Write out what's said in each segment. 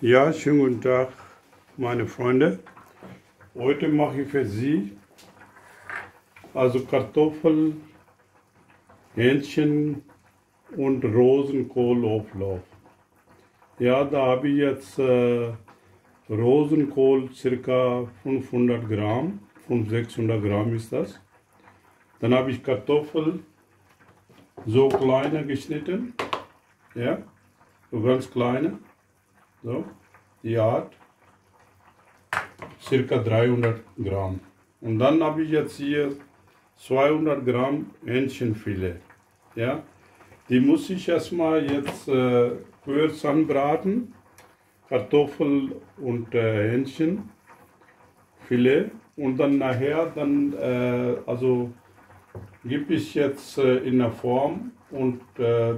Ja, schönen guten Tag, meine Freunde. Heute mache ich für Sie also Kartoffel, Hähnchen und Rosenkohlauflauf. Ja, da habe ich jetzt Rosenkohl circa 500 Gramm, 500-600 Gramm ist das. Dann habe ich Kartoffel so kleine geschnitten, ja, so ganz kleine, so, die Art. Circa 300 Gramm. Und dann habe ich jetzt hier 200 Gramm Hähnchenfilet. Ja? Die muss ich erstmal jetzt kurz anbraten. Kartoffel und Hähnchenfilet. Und dann nachher, also gebe ich jetzt in der Form und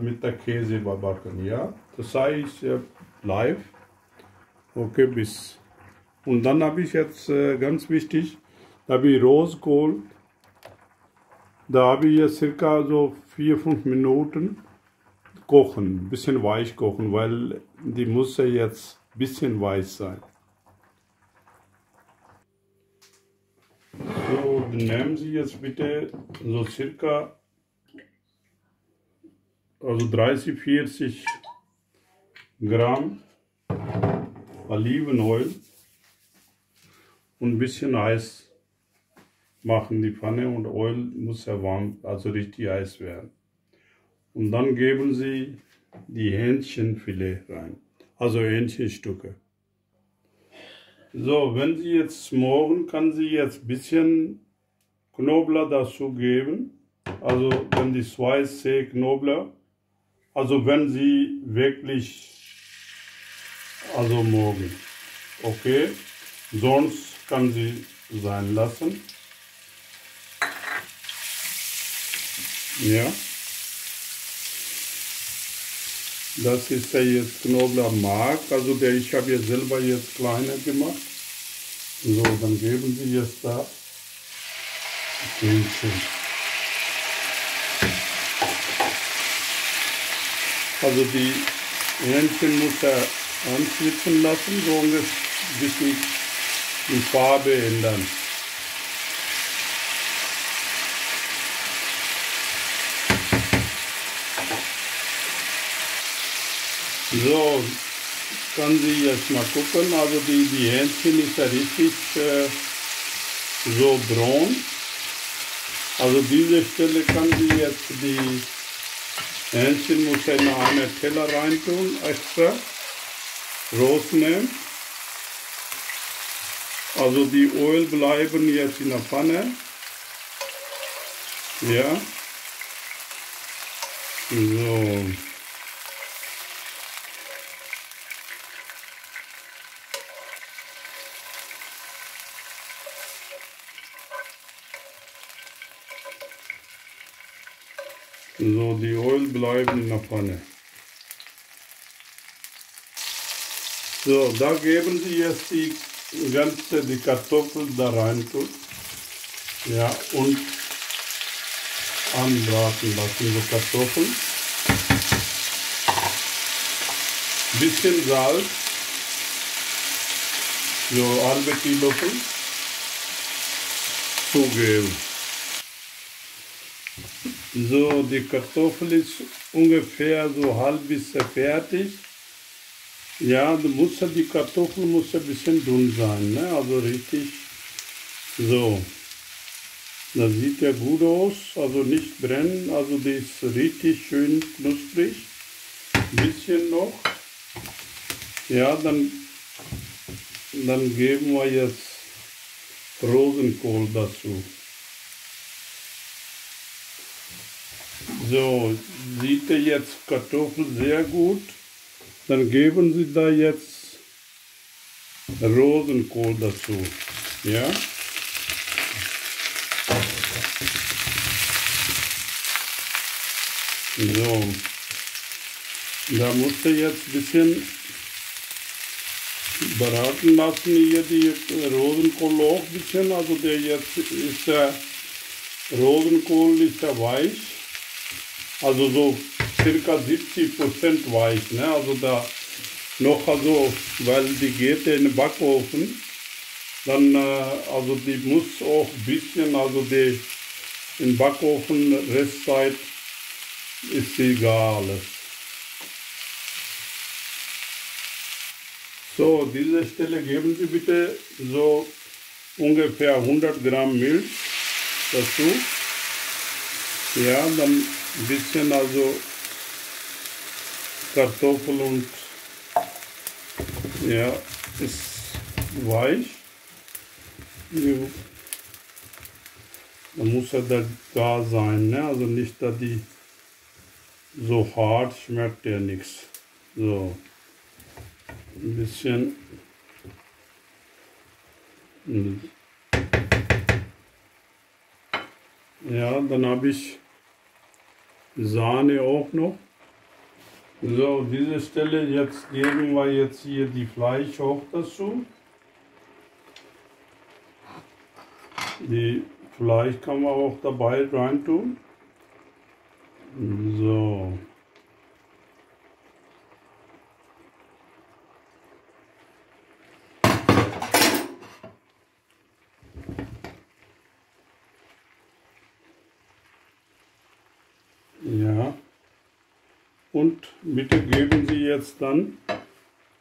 mit der Käse überbacken. Ja? Das zeige ich live. Okay, bis. Und dann habe ich jetzt ganz wichtig, da habe ich Rosenkohl, da habe ich jetzt circa so 4-5 Minuten kochen, ein bisschen weich kochen, weil die muss ja jetzt ein bisschen weich sein. So, dann nehmen Sie jetzt bitte so circa also 30-40 Gramm Olivenöl. Und ein bisschen heiß machen die Pfanne und Öl muss ja warm, also richtig heiß werden. Und dann geben Sie die Hähnchenfilet rein, also Hähnchenstücke. So, wenn Sie jetzt morgen, kann Sie jetzt ein bisschen Knoblauch dazu geben. Also wenn die 2 C Knoblauch, also wenn Sie wirklich, also morgen, okay, sonst kann sie sein lassen. Ja. Das ist ja jetzt Knoblauchmark, also ich habe jetzt selber jetzt kleiner gemacht. So, dann geben Sie jetzt da Hähnchen. Also die Hähnchen muss er anschwitzen lassen, so ungefähr die Farbe ändern. So, kann Sie jetzt mal gucken, also die Hähnchen ist ja richtig so braun. Also diese Stelle kann Sie jetzt die Hähnchen muss ja in einen Teller reintun, extra rausnehmen. Also die Öl bleiben jetzt in der Pfanne. Ja. So. So, die Öl bleiben in der Pfanne. So, da geben Sie jetzt die Kartoffeln da rein tun. Ja, und anbraten lassen, so Kartoffeln. Bisschen Salz, so halbe Teelöffel zugeben. So, die Kartoffel ist ungefähr so halb bis fertig. Ja, die Kartoffel muss ein bisschen dünn sein, ne? Also richtig so. Das sieht ja gut aus, also nicht brennen, also die ist richtig schön knusprig. Ein bisschen noch. Ja, dann geben wir jetzt Rosenkohl dazu. So, sieht ihr jetzt Kartoffel sehr gut. Dann geben Sie da jetzt Rosenkohl dazu. Ja. So. Da musst du jetzt ein bisschen braten lassen hier die Rosenkohl auch ein bisschen. Also der jetzt ist der Rosenkohl ist ja weich. Also so circa 70% weich, ne? Also da noch, also, weil die geht in den Backofen, dann, also die muss auch ein bisschen, also die im Backofen Restzeit ist egal. So, diese Stelle geben Sie bitte so ungefähr 100 Gramm Milch dazu. Ja, dann ein bisschen also Kartoffel und ja, ist weich. Da muss ja da gar sein, ne? Also nicht, dass die so hart schmeckt ja nichts. So, ein bisschen. Ja, dann habe ich Sahne auch noch. So, diese Stelle jetzt geben wir jetzt hier die Fleisch auch dazu. Die Fleisch kann man auch dabei rein tun. So. Ja. Und bitte geben Sie jetzt dann,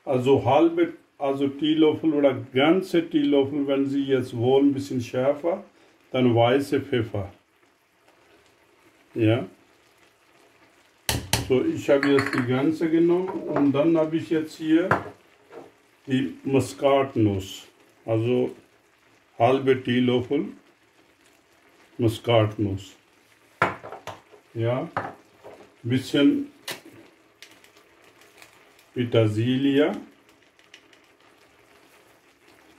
also halbe, also Teelöffel oder ganze Teelöffel, wenn Sie jetzt wollen, ein bisschen schärfer, dann weiße Pfeffer. Ja. So, ich habe jetzt die ganze genommen und dann habe ich jetzt hier die Muskatnuss, also halbe Teelöffel Muskatnuss. Ja, bisschen Petersilie.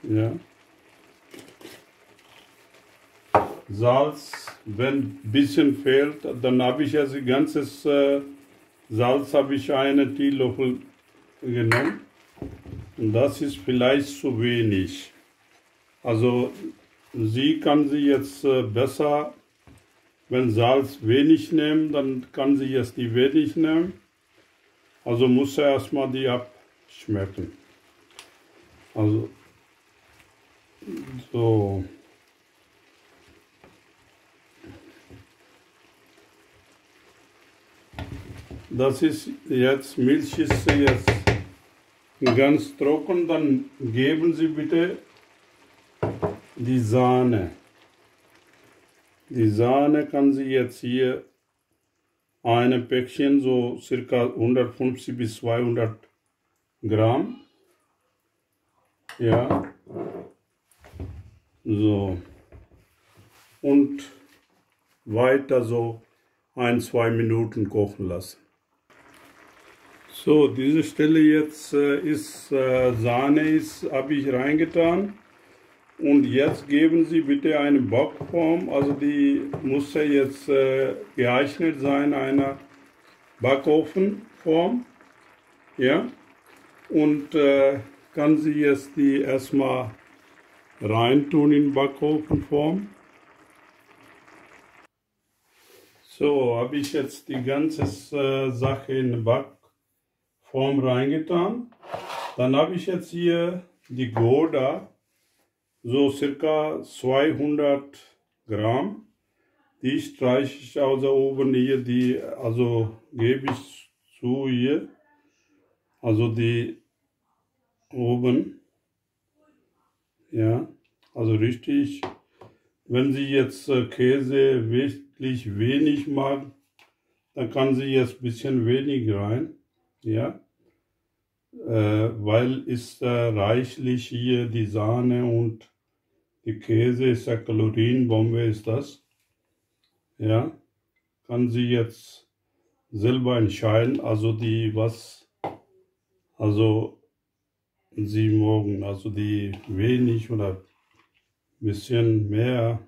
Ja. Salz, wenn ein bisschen fehlt, dann habe ich also ganzes Salz habe ich einen Teelöffel genommen. Und das ist vielleicht zu wenig. Also sie kann sie jetzt besser, wenn Salz wenig nehmen, dann kann sie jetzt die wenig nehmen. Also muss er erstmal die abschmecken. Also so. Das ist jetzt, Milch ist jetzt ganz trocken, dann geben Sie bitte die Sahne. Die Sahne kann Sie jetzt hier ein Päckchen, so circa 150 bis 200 Gramm. Ja. So. Und weiter so 1-2 Minuten kochen lassen. So, diese Stelle jetzt ist Sahne habe ich reingetan. Und jetzt geben Sie bitte eine Backform, also die muss ja jetzt geeignet sein, einer Backofenform. Ja? Und kann sie jetzt die erstmal reintun in Backofenform. So, habe ich jetzt die ganze Sache in Backform reingetan. Dann habe ich jetzt hier die Gouda. So circa 200 Gramm. Die streiche ich also oben hier, die, also gebe ich zu hier. Also die oben. Ja, also richtig. Wenn Sie jetzt Käse wirklich wenig mag, dann kann sie jetzt ein bisschen wenig rein. Ja. Weil ist reichlich hier die Sahne und die Käse ist ja Kalorienbombe ist das. Ja, kann sie jetzt selber entscheiden, also die was, also sie morgen, also die wenig oder bisschen mehr.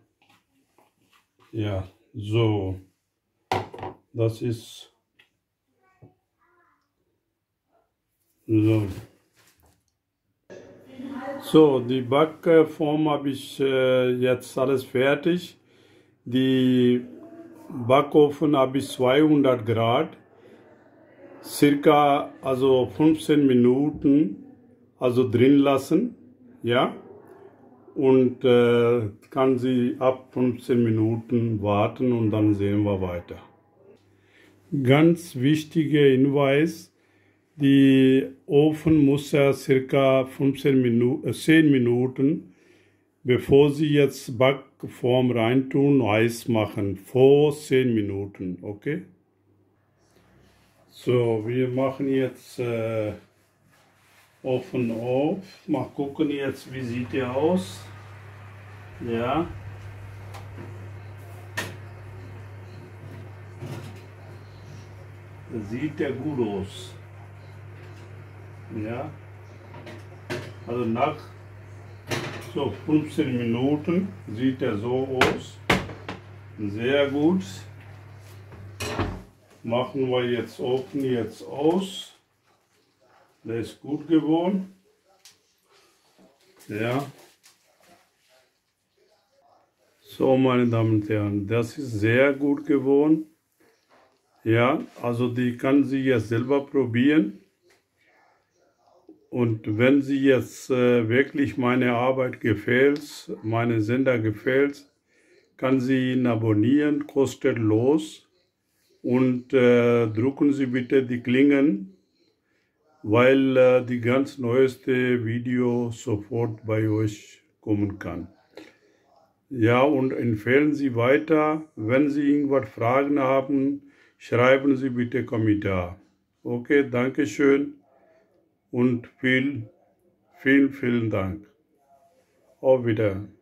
Ja, so, das ist so. So, die Backform habe ich jetzt alles fertig. Die Backofen habe ich 200 Grad, circa also 15 Minuten also drin lassen, ja, und kann sie ab 15 Minuten warten und dann sehen wir weiter. Ganz wichtiger Hinweis, die Ofen muss ja circa 10 Minuten, bevor Sie jetzt Backform reintun, heiß machen, vor 10 Minuten, okay? So, wir machen jetzt Ofen auf. Mal gucken jetzt, wie sieht der aus. Ja. Sieht der gut aus. Ja. Also nach so 15 Minuten sieht er so aus. Sehr gut. Machen wir jetzt Ofen jetzt aus. Der ist gut geworden. Ja. So, meine Damen und Herren, das ist sehr gut geworden. Ja, also die kann sie jetzt selber probieren. Und wenn sie jetzt wirklich meine Arbeit gefällt, meine Sender gefällt, kann sie ihn abonnieren, kostenlos. Und drücken Sie bitte die Klingeln, weil die ganz neueste Video sofort bei euch kommen kann. Ja, und empfehlen Sie weiter. Wenn Sie irgendwas Fragen haben, schreiben Sie bitte Kommentar. Okay, danke schön und vielen Dank. Auf Wiedersehen.